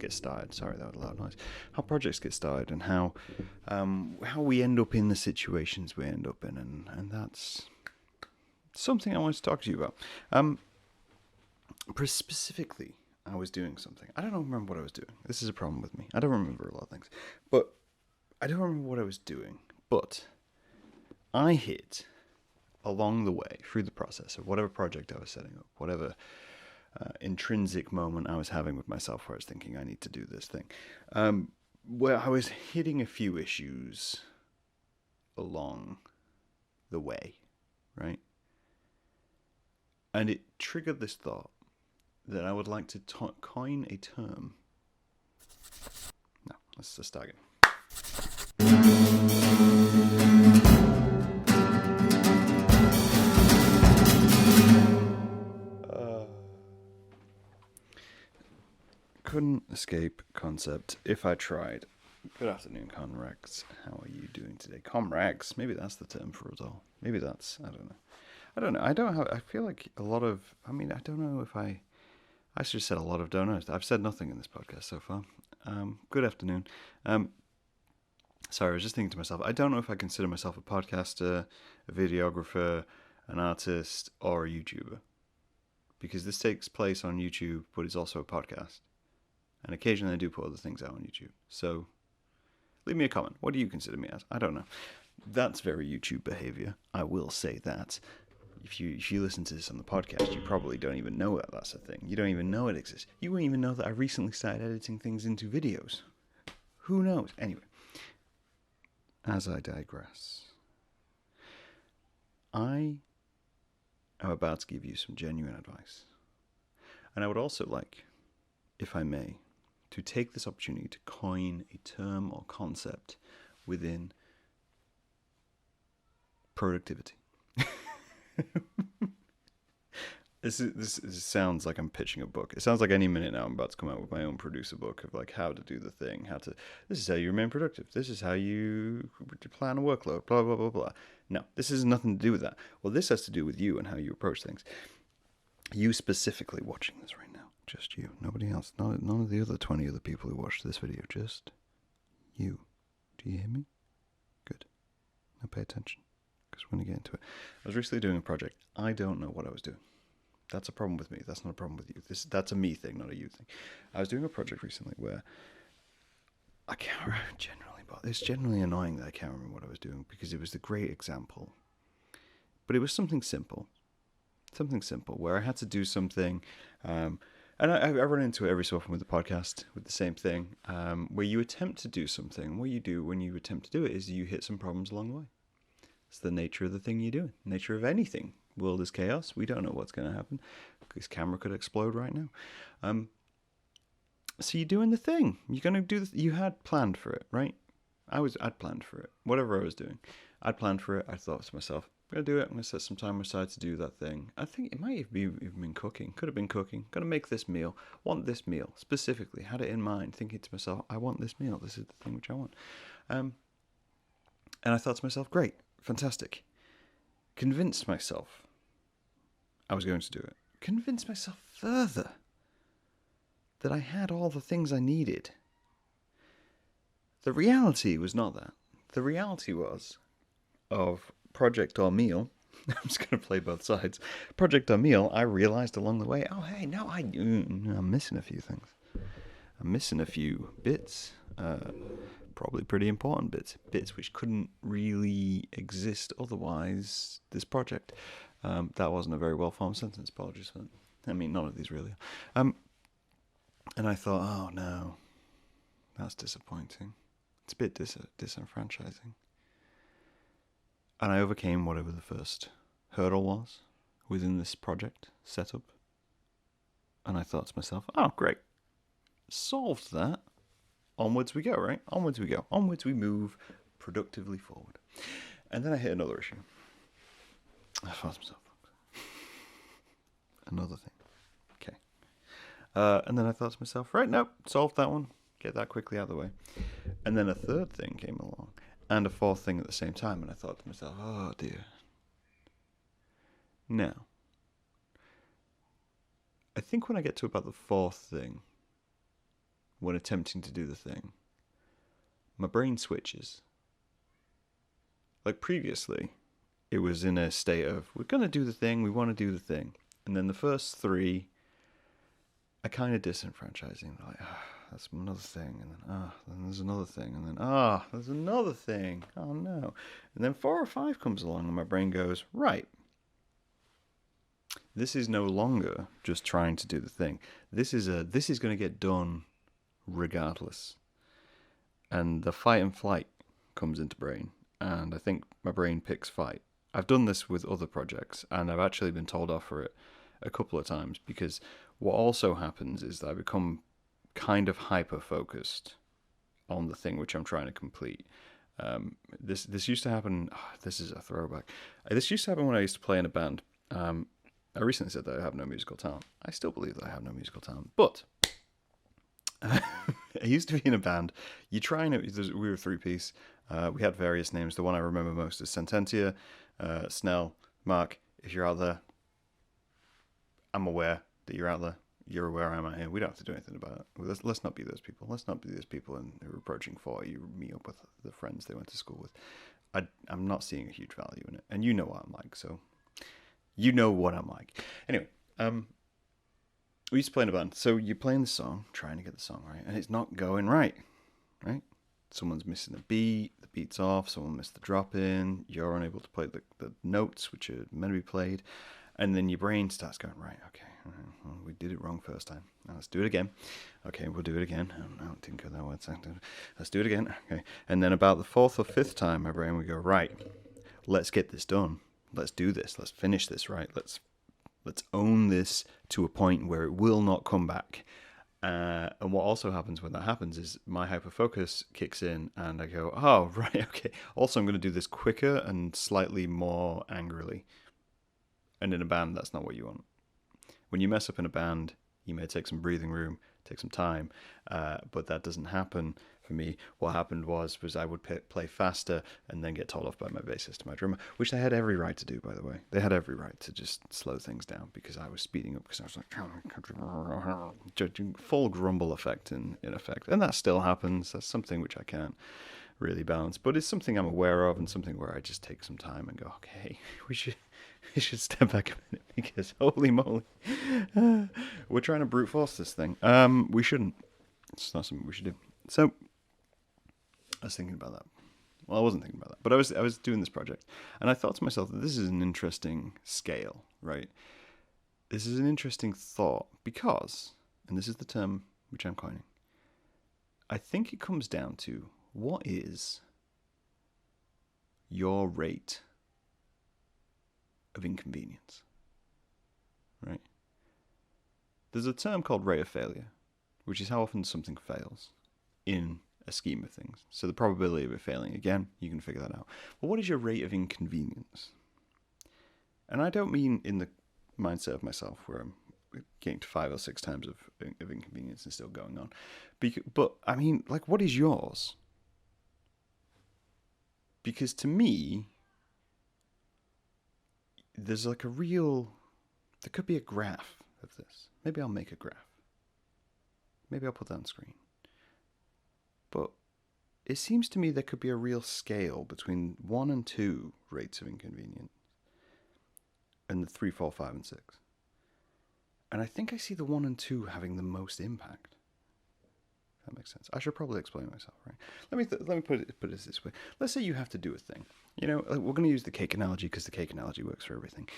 get started. Sorry, that was a loud noise. How projects get started and how we end up in the situations we end up in, and that's something I want to talk to you about. Specifically, I was doing something. I don't remember what I was doing. This is a problem with me. I don't remember a lot of things, but I don't remember what I was doing. But I hit along the way through the process of whatever project I was setting up, whatever intrinsic moment I was having with myself where I was thinking I need to do this thing, where I was hitting a few issues along the way, right? And it triggered this thought that I would like to coin a term. No, let's just start again. Couldn't escape concept if I tried. Good afternoon, Conrags. How are you doing today? Comrags, maybe that's the term for us all. Maybe that's, I don't know. I feel like a lot of, I don't know if I should have said a lot of don't knows. I've said nothing in this podcast so far. Good afternoon. Sorry, I was just thinking to myself, I don't know if I consider myself a podcaster, a videographer, an artist, or a YouTuber. Because this takes place on YouTube, but it's also a podcast. And occasionally I do put other things out on YouTube. So leave me a comment. What do you consider me as? I don't know. That's very YouTube behavior. I will say that. If you listen to this on the podcast, you probably don't even know that that's a thing. You don't even know it exists. You wouldn't even know that I recently started editing things into videos. Who knows? Anyway, as I digress, I am about to give you some genuine advice. And I would also like, if I may, to take this opportunity to coin a term or concept within productivity. This sounds like I'm pitching a book. It sounds like any minute now I'm about to come out with my own producer book of like how to do the thing, this is how you remain productive. This is how you plan a workload, blah, blah, blah, blah. No, this has nothing to do with that. Well, this has to do with you and how you approach things. You specifically watching this right now. Just you. Nobody else. None of the other 20 other people who watched this video. Just you. Do you hear me? Good. Now pay attention. Because we're going to get into it. I was recently doing a project. I don't know what I was doing. That's a problem with me. That's not a problem with you. That's a me thing, not a you thing. I was doing a project recently where I can't remember generally, but it's generally annoying that I can't remember what I was doing because it was the great example. But it was something simple. Something simple where I had to do something. And I run into it every so often with the podcast, with the same thing, where you attempt to do something. What you do when you attempt to do it is you hit some problems along the way. It's the nature of the thing you're doing, nature of anything. World is chaos. We don't know what's going to happen. This camera could explode right now. So you're doing the thing. You're going to do the you had planned for it, right? I'd planned for it. Whatever I was doing, I'd planned for it. I thought to myself, I'm going to do it. I'm going to set some time aside to do that thing. I think it might have even been cooking. Could have been cooking. Going to make this meal. Want this meal. Specifically. Had it in mind. Thinking to myself, I want this meal. This is the thing which I want. And I thought to myself, great. Fantastic. Convinced myself I was going to do it. Convinced myself further that I had all the things I needed. The reality was not that. The reality was of project or meal. I'm just going to play both sides. Project or meal, I realized along the way, oh, hey, no, I'm missing a few things. I'm missing a few bits. Probably pretty important bits which couldn't really exist otherwise. This project, that wasn't a very well-formed sentence. Apologies for that. I mean, none of these really are. And I thought, oh no, that's disappointing. It's a bit disenfranchising. And I overcame whatever the first hurdle was within this project setup. And I thought to myself, oh great, solved that. Onwards we go, right? Onwards we go. Onwards we move productively forward. And then I hit another issue. I thought to myself, another thing. Okay. And then I thought to myself, right, nope, solved that one. Get that quickly out of the way. And then a third thing came along. And a fourth thing at the same time. And I thought to myself, oh dear. Now, I think when I get to about the fourth thing, when attempting to do the thing, my brain switches. Like previously, it was in a state of, we're going to do the thing, we want to do the thing. And then the first three are kind of disenfranchising. Like, that's another thing. And then, then there's another thing. And then, there's another thing. Oh, no. And then 4 or 5 comes along and my brain goes, right. This is no longer just trying to do the thing. This is going to get done regardless. And the fight and flight comes into brain. And I think my brain picks fight. I've done this with other projects, and I've actually been told off for it a couple of times, because what also happens is that I become kind of hyper-focused on the thing which I'm trying to complete. This used to happen... this is a throwback. This used to happen when I used to play in a band. I recently said that I have no musical talent. I still believe that I have no musical talent, but... I used to be in a band. You try and... we were a 3-piece. We had various names. The one I remember most is Sententia, Snell, Mark. If you're out there, I'm aware that you're out there. You're aware I'm out here. We don't have to do anything about it. Let's not be those people. Let's not be those people who are approaching 40. You meet up with the friends they went to school with. I'm not seeing a huge value in it. And you know what I'm like, so... You know what I'm like. Anyway, we used to play in a band. So you're playing the song, trying to get the song right, and it's not going right? Someone's missing the beat's off, someone missed the drop in, you're unable to play the notes which are meant to be played, and then your brain starts going, right, okay, well, we did it wrong first time, now let's do it again. Okay, we'll do it again. Oh, no, it didn't go that way. Let's do it again. Okay, and then about the 4th or 5th time, my brain would go, right, let's get this done. Let's do this. Let's finish this, right? Let's own this to a point where it will not come back. And what also happens when that happens is my hyperfocus kicks in and I go, oh, right, okay. Also, I'm going to do this quicker and slightly more angrily. And in a band, that's not what you want. When you mess up in a band, you may take some breathing room, take some time, but that doesn't happen for me. What happened was I would play faster and then get told off by my bassist and my drummer, which they had every right to do, by the way. They had every right to just slow things down because I was speeding up, because I was like, full grumble effect in effect. And that still happens. That's something which I can't really balance, but it's something I'm aware of and something where I just take some time and go, okay, we should step back a minute, because holy moly, we're trying to brute force this thing. We shouldn't. It's not something we should do. So I was thinking about that. Well, I wasn't thinking about that, but I was doing this project, and I thought to myself that this is an interesting scale, right? This is an interesting thought because, and this is the term which I'm coining, I think it comes down to, what is your rate of inconvenience, right? There's a term called rate of failure, which is how often something fails in a scheme of things. So the probability of it failing again, you can figure that out. But what is your rate of inconvenience? And I don't mean in the mindset of myself where I'm getting to 5 or 6 times of inconvenience and still going on. But I mean, like, what is yours? Because to me, there's like there could be a graph of this. Maybe I'll make a graph. Maybe I'll put that on screen. But it seems to me there could be a real scale between 1 and 2 rates of inconvenience and the 3, 4, 5, and 6. And I think I see the 1 and 2 having the most impact. If that makes sense. I should probably explain myself, right? Let me put it this way. Let's say you have to do a thing. We're going to use the cake analogy because the cake analogy works for everything.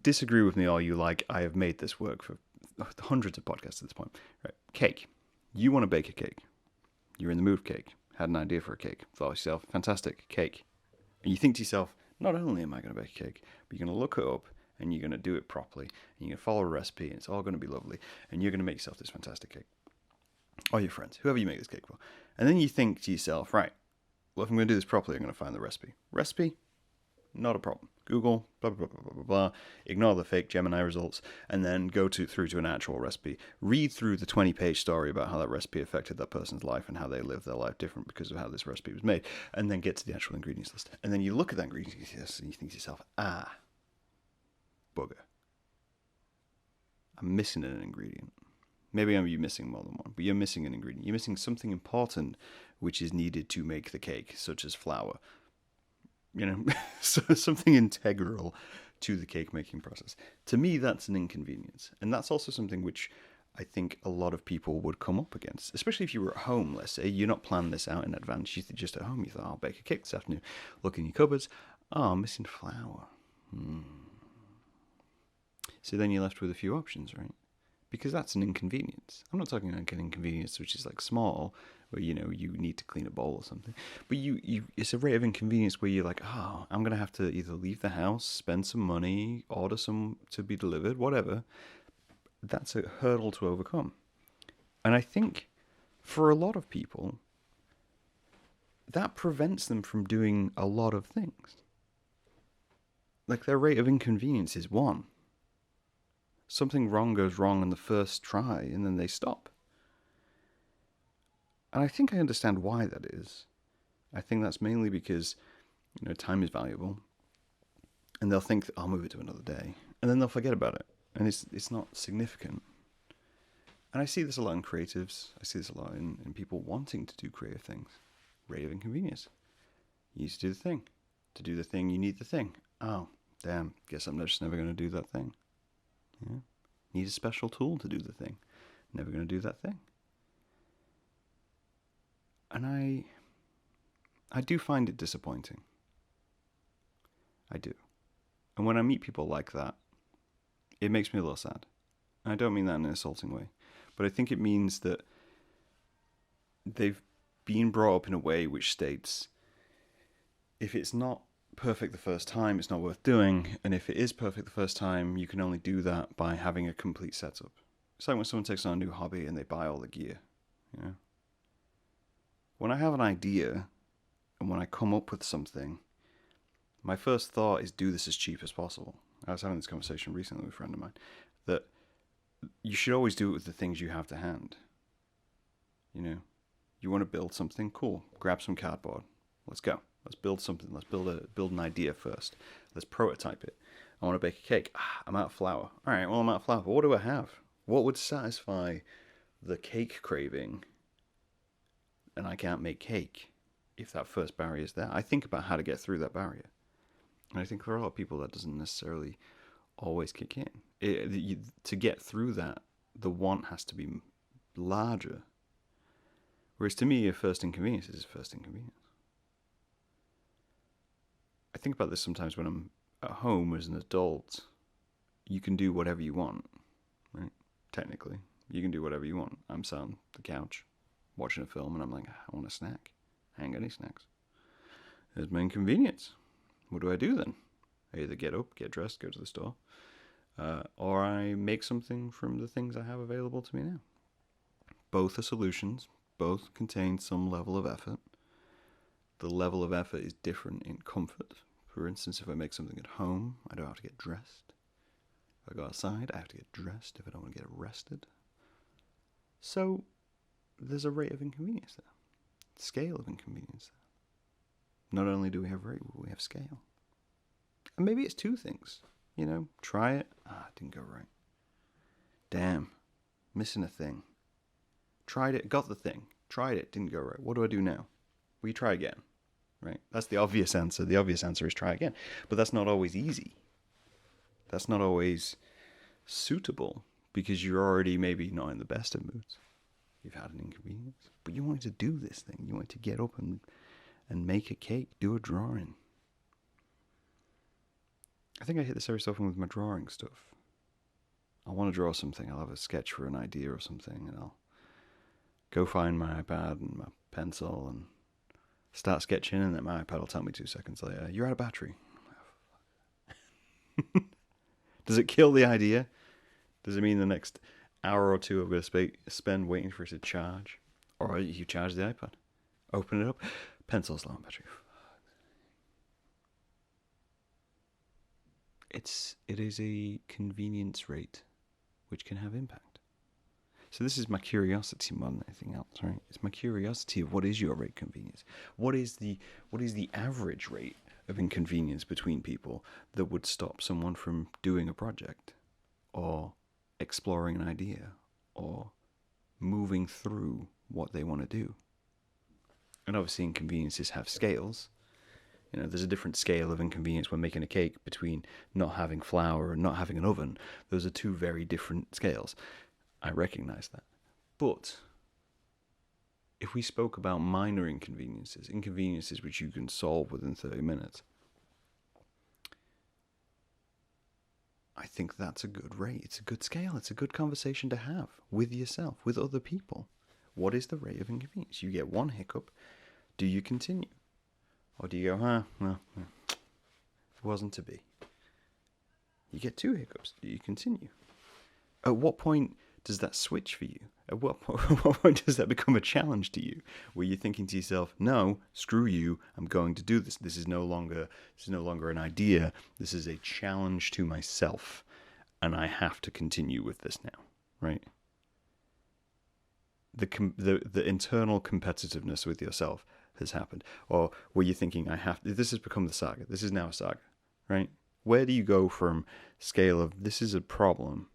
Disagree with me all you like. I have made this work for hundreds of podcasts at this point. Right? Cake. You want to bake a cake. You're in the mood for cake. Had an idea for a cake. Thought to yourself, fantastic, cake. And you think to yourself, not only am I going to bake a cake, but you're going to look it up and you're going to do it properly. And you're going to follow a recipe and it's all going to be lovely. And you're going to make yourself this fantastic cake. Or your friends, whoever you make this cake for. And then you think to yourself, right, well, if I'm going to do this properly, I'm going to find the recipe. Recipe? Not a problem. Google, blah, blah, blah, blah, blah, blah. Ignore the fake Gemini results, and then go through to an actual recipe. Read through the 20-page story about how that recipe affected that person's life and how they lived their life different because of how this recipe was made, and then get to the actual ingredients list. And then you look at that ingredients list and you think to yourself, bugger. I'm missing an ingredient. Maybe you're missing more than one, but you're missing an ingredient. You're missing something important which is needed to make the cake, such as flour. So something integral to the cake making process. To me, that's an inconvenience. And that's also something which I think a lot of people would come up against, especially if you were at home. Let's say you're not planning this out in advance. You're just at home. You thought, I'll bake a cake this afternoon. Look in your cupboards. Oh, I'm missing flour. So then you're left with a few options, right? Because that's an inconvenience. I'm not talking like an inconvenience which is like small, where you need to clean a bowl or something. But it's a rate of inconvenience where you're like, oh, I'm gonna have to either leave the house, spend some money, order some to be delivered, whatever. That's a hurdle to overcome. And I think for a lot of people, that prevents them from doing a lot of things. Like their rate of inconvenience is 1. Something wrong goes wrong on the first try, and then they stop. And I think I understand why that is. I think that's mainly because, time is valuable, and they'll think, I'll move it to another day, and then they'll forget about it, and it's not significant. And I see this a lot in creatives. I see this a lot in people wanting to do creative things. Rate of inconvenience. You used to do the thing. To do the thing, you need the thing. Oh, damn, guess I'm just never going to do that thing. Yeah. Need a special tool to do the thing. Never going to do that thing. And I do find it disappointing. I do. And when I meet people like that, it makes me a little sad. And I don't mean that in an insulting way. But I think it means that they've been brought up in a way which states, if it's not perfect the first time, it's not worth doing, and if it is perfect the first time, you can only do that by having a complete setup. It's like when someone takes on a new hobby and they buy all the gear. When I have an idea and when I come up with something, my first thought is do this as cheap as possible. I was having this conversation recently with a friend of mine that you should always do it with the things you have to hand. You want to build something, cool, grab some cardboard, let's go. Let's build something. Let's build an idea first. Let's prototype it. I want to bake a cake. I'm out of flour. All right, well, I'm out of flour. But what do I have? What would satisfy the cake craving? And I can't make cake if that first barrier is there. I think about how to get through that barrier. And I think for a lot of people, that doesn't necessarily always kick in. To get through that, the want has to be larger. Whereas to me, a first inconvenience is a first inconvenience. I think about this sometimes when I'm at home as an adult. You can do whatever you want, right? Technically, you can do whatever you want. I'm sat on the couch watching a film and I'm like, I want a snack. I ain't got any snacks. There's my inconvenience. What do I do then? I either get up, get dressed, go to the store, or I make something from the things I have available to me now. Both are solutions. Both contain some level of effort. The level of effort is different in comfort. For instance, if I make something at home, I don't have to get dressed. If I go outside, I have to get dressed if I don't want to get arrested. So, there's a rate of inconvenience there. Scale of inconvenience there. Not only do we have rate, but we have scale. And maybe it's 2 things. Try it. It didn't go right. Damn, missing a thing. Tried it, got the thing. Tried it, didn't go right. What do I do now? Well, you try again. Right? That's the obvious answer. The obvious answer is try again. But that's not always easy. That's not always suitable because you're already maybe not in the best of moods. You've had an inconvenience. But you wanted to do this thing. You wanted to get up and make a cake, do a drawing. I think I hit this every so often with my drawing stuff. I want to draw something. I'll have a sketch for an idea or something, and I'll go find my iPad and my pencil and start sketching, and then my iPad will tell me 2 seconds later, you're out of battery. Does it kill the idea? Does it mean the next hour or 2 I'm going to spend waiting for it to charge? Or you charge the iPad, open it up, pencil's low on battery. It is a convenience rate which can have impact. So this is my curiosity more than anything else, right? It's my curiosity of what is your rate of convenience? What is the average rate of inconvenience between people that would stop someone from doing a project or exploring an idea or moving through what they want to do. And obviously inconveniences have scales. There's a different scale of inconvenience when making a cake between not having flour and not having an oven. Those are two very different scales. I recognize that. But if we spoke about minor inconveniences which you can solve within 30 minutes, I think that's a good rate. It's a good scale. It's a good conversation to have with yourself, with other people. What is the rate of inconvenience? You get one hiccup. Do you continue? Or do you go, well, it wasn't to be? You get two hiccups. Do you continue? At what point does that switch for you? At what point does that become a challenge to you? Where you're thinking to yourself, no, screw you, I'm going to do this. This is no longer an idea. This is a challenge to myself. And I have to continue with this now, right? The internal competitiveness with yourself has happened. Or where you're thinking, this has become the saga. This is now a saga, right? Where do you go from scale of this is a problem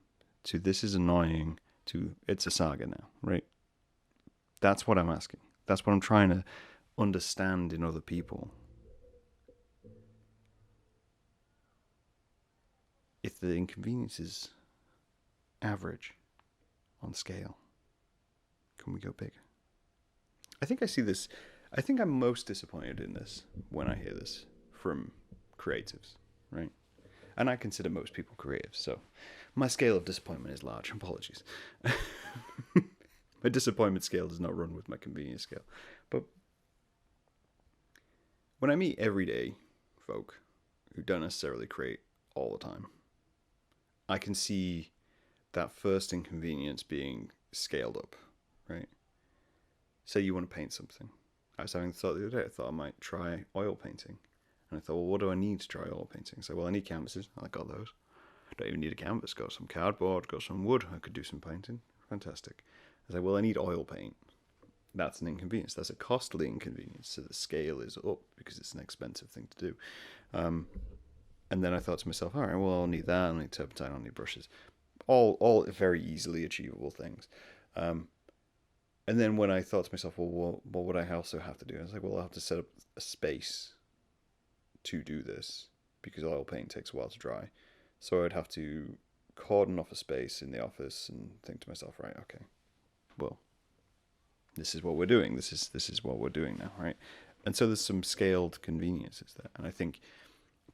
to this is annoying to it's a saga now, right? That's what I'm asking. That's what I'm trying to understand in other people. If the inconvenience is average on scale, can we go bigger? I think I'm most disappointed in this when I hear this from creatives, right? And I consider most people creative, so my scale of disappointment is large. Apologies. My disappointment scale does not run with my convenience scale. But when I meet everyday folk who don't necessarily create all the time, I can see that first inconvenience being scaled up, right? Say you want to paint something. I was having the thought the other day, I thought I might try oil painting. And I thought, well, what do I need to try oil painting? So, well, I need canvases. I got those. I don't even need a canvas. Got some cardboard, got some wood. I could do some painting. Fantastic. I was like, well, I need oil paint. That's an inconvenience. That's a costly inconvenience. So the scale is up because it's an expensive thing to do. And then I thought to myself, all right, well, I'll need that. I'll need turpentine. I'll need brushes. All very easily achievable things. And then when I thought to myself, well, what would I also have to do? I was like, well, I'll have to set up a space to do this because oil paint takes a while to dry. So I'd have to cordon off a space in the office and think to myself, right, okay, well, this is what we're doing. This is what we're doing now, right? And so there's some scaled conveniences there. And I think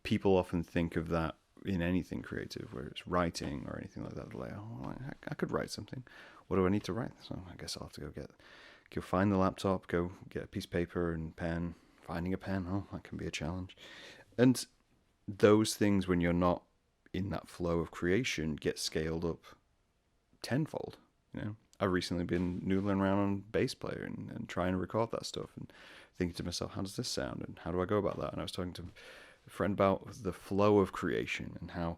people often think of that in anything creative, where it's writing or anything like that. Like, oh, I could write something. What do I need to write? So I guess I'll have to go find the laptop, go get a piece of paper and pen. Finding a pen, that can be a challenge. And those things, when you're not in that flow of creation, get scaled up tenfold. I've recently been noodling around on bass player and trying to record that stuff and thinking to myself, how does this sound and how do I go about that? And I was talking to a friend about the flow of creation and how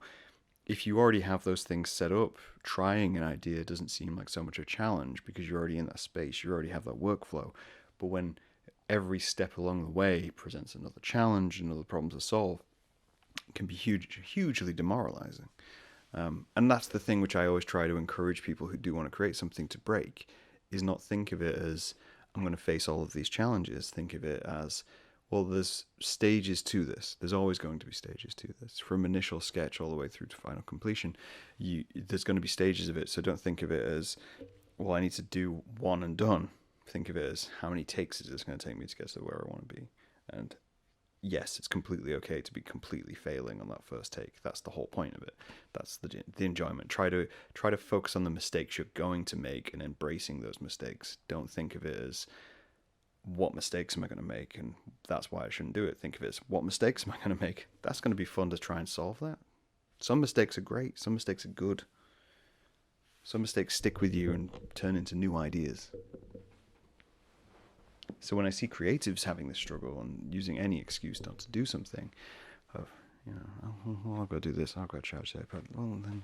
if you already have those things set up, trying an idea doesn't seem like so much a challenge because you're already in that space, you already have that workflow. But when every step along the way presents another challenge, another problem to solve, it can be hugely demoralizing. And that's the thing which I always try to encourage people who do want to create something to break, is not think of it as, I'm going to face all of these challenges. Think of it as, well, there's stages to this. There's always going to be stages to this. From initial sketch all the way through to final completion, there's going to be stages of it. So don't think of it as, well, I need to do one and done. Think of it as, how many takes is this going to take me to get to where I want to be? And yes, it's completely okay to be completely failing on that first take. That's the whole point of it. That's the enjoyment. Try to focus on the mistakes you're going to make and embracing those mistakes. Don't think of it as, what mistakes am I going to make? And that's why I shouldn't do it. Think of it as, what mistakes am I going to make? That's going to be fun to try and solve that. Some mistakes are great. Some mistakes are good. Some mistakes stick with you and turn into new ideas. So when I see creatives having this struggle and using any excuse not to do something, I'll go do this, I'll go charge that, but well, then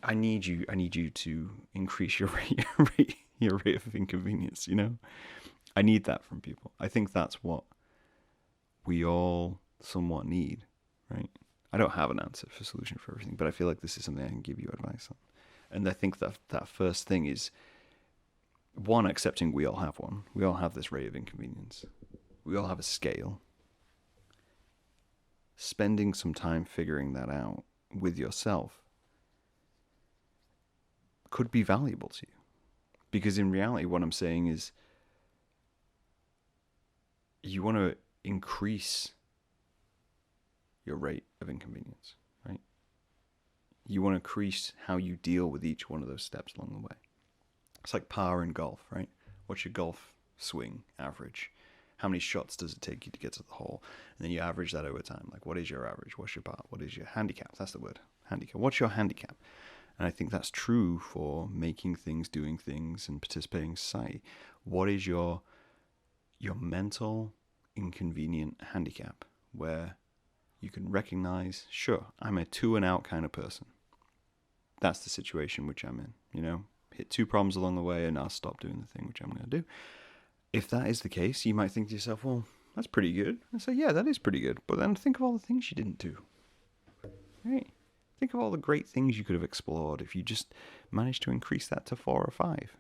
I need you to increase your rate of inconvenience. I need that from people. I think that's what we all somewhat need, right? I don't have an answer for solution for everything, but I feel like this is something I can give you advice on. And I think that first thing is one, accepting we all have one. We all have this rate of inconvenience. We all have a scale. Spending some time figuring that out with yourself could be valuable to you. Because in reality, what I'm saying is you want to increase your rate of inconvenience, right? You want to increase how you deal with each one of those steps along the way. It's like par in golf, right? What's your golf swing average? How many shots does it take you to get to the hole? And then you average that over time. Like, what is your average? What's your par? What is your handicap? That's the word. Handicap. What's your handicap? And I think that's true for making things, doing things, and participating in society. What is your mental inconvenient handicap, where you can recognize, sure, I'm a 2 and out kind of person. That's the situation which I'm in, hit 2 problems along the way and I'll stop doing the thing which I'm going to do. If that is the case, you might think to yourself, well, that's pretty good. And say, yeah, that is pretty good. But then think of all the things you didn't do. Right? Think of all the great things you could have explored if you just managed to increase that to 4 or 5.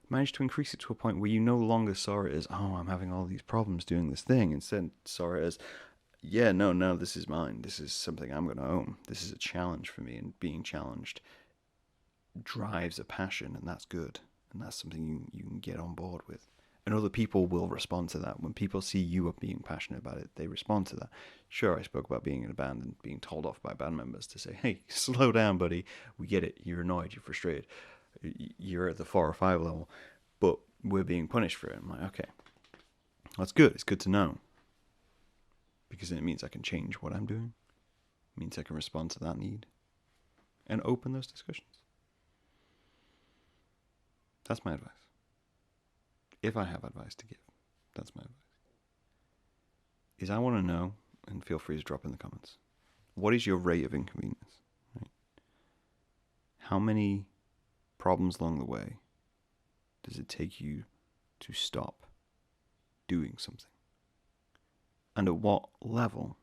Managed to increase it to a point where you no longer saw it as, oh, I'm having all these problems doing this thing. Instead, saw it as, yeah, no, this is mine. This is something I'm going to own. This is a challenge for me, and being challenged drives a passion, and that's good. And that's something you can get on board with. And other people will respond to that. When people see you being passionate about it, they respond to that. Sure, I spoke about being in a band and being told off by band members to say, hey, slow down, buddy. We get it. You're annoyed. You're frustrated. You're at the 4 or 5 level. But we're being punished for it. I'm like, okay, that's good. It's good to know. Because then it means I can change what I'm doing. It means I can respond to that need. And open those discussions. That's my advice. If I have advice to give, that's my advice. Is I want to know, and feel free to drop in the comments, what is your rate of inconvenience? Right? How many problems along the way does it take you to stop doing something? And at what level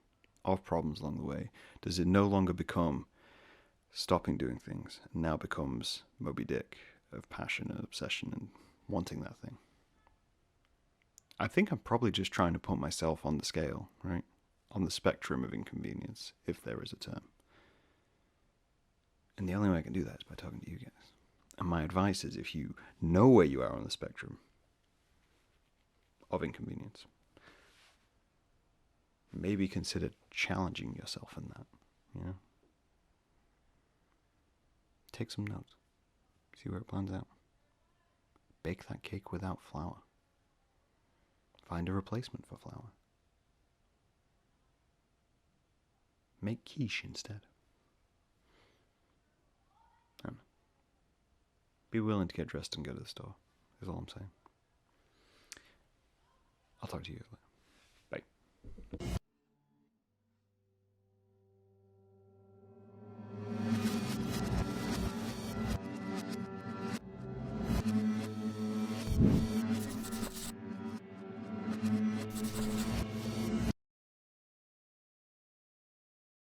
of problems along the way does it no longer become stopping doing things and now becomes Moby Dick of passion and obsession and wanting that thing? I think I'm probably just trying to put myself on the scale, right? On the spectrum of inconvenience, if there is a term. And the only way I can do that is by talking to you guys. And my advice is, if you know where you are on the spectrum of inconvenience, maybe consider challenging yourself in that, Take some notes. See where it plans out. Bake that cake without flour. Find a replacement for flour. Make quiche instead. Be willing to get dressed and go to the store, is all I'm saying. I'll talk to you later.